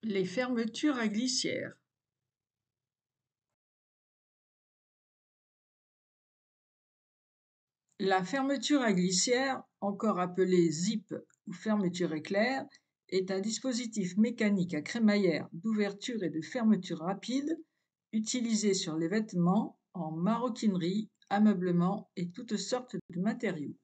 Les fermetures à glissière. La fermeture à glissière, encore appelée zip ou fermeture éclair, est un dispositif mécanique à crémaillère d'ouverture et de fermeture rapide utilisé sur les vêtements, en maroquinerie, ameublement et toutes sortes de matériaux.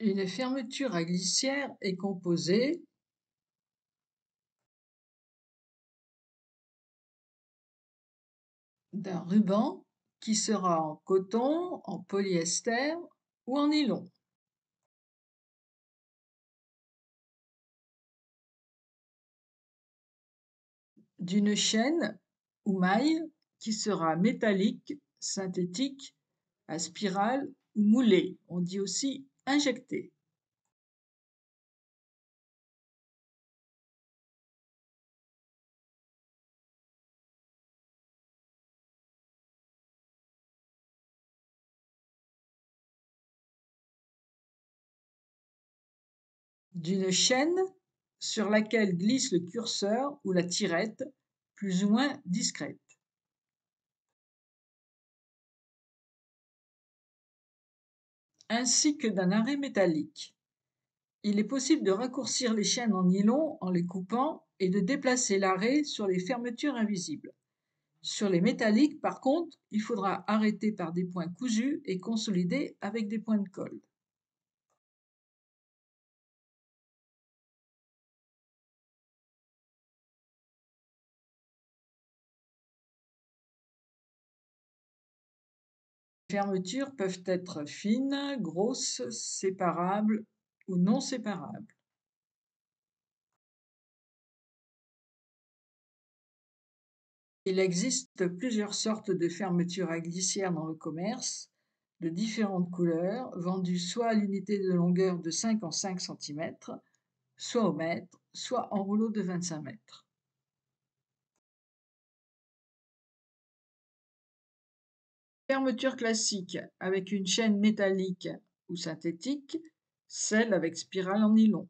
Une fermeture à glissière est composée d'un ruban qui sera en coton, en polyester ou en nylon, d'une chaîne ou maille qui sera métallique, synthétique, à spirale ou moulée. On dit aussi injectée. D'une chaîne sur laquelle glisse le curseur ou la tirette, plus ou moins discrète. Ainsi que d'un arrêt métallique. Il est possible de raccourcir les chaînes en nylon en les coupant et de déplacer l'arrêt sur les fermetures invisibles. Sur les métalliques, par contre, il faudra arrêter par des points cousus et consolider avec des points de colle. Les fermetures peuvent être fines, grosses, séparables ou non séparables. Il existe plusieurs sortes de fermetures à glissière dans le commerce, de différentes couleurs, vendues soit à l'unité de longueur de 5 en 5 cm, soit au mètre, soit en rouleau de 25 mètres. Fermeture classique avec une chaîne métallique ou synthétique, celle avec spirale en nylon.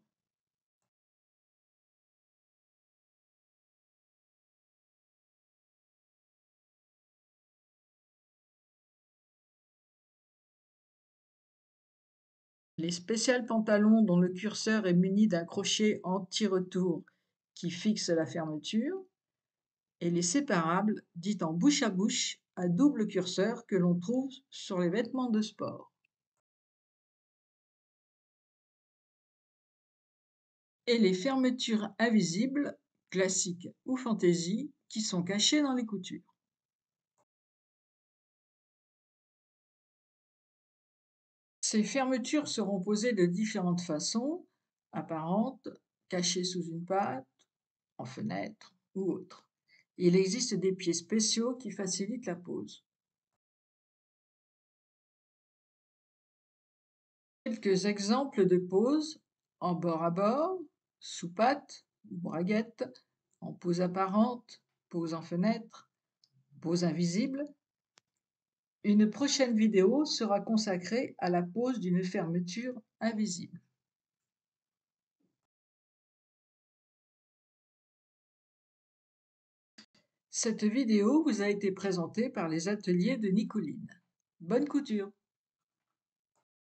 Les spéciales pantalons dont le curseur est muni d'un crochet anti-retour qui fixe la fermeture, et les séparables, dites en bouche à double curseur que l'on trouve sur les vêtements de sport. Et les fermetures invisibles, classiques ou fantaisie, qui sont cachées dans les coutures. Ces fermetures seront posées de différentes façons, apparentes, cachées sous une patte, en fenêtre ou autre. Il existe des pieds spéciaux qui facilitent la pose. Quelques exemples de poses en bord à bord, sous patte ou braguette, en pose apparente, pose en fenêtre, pose invisible. Une prochaine vidéo sera consacrée à la pose d'une fermeture invisible. Cette vidéo vous a été présentée par les ateliers de Nicoline. Bonne couture!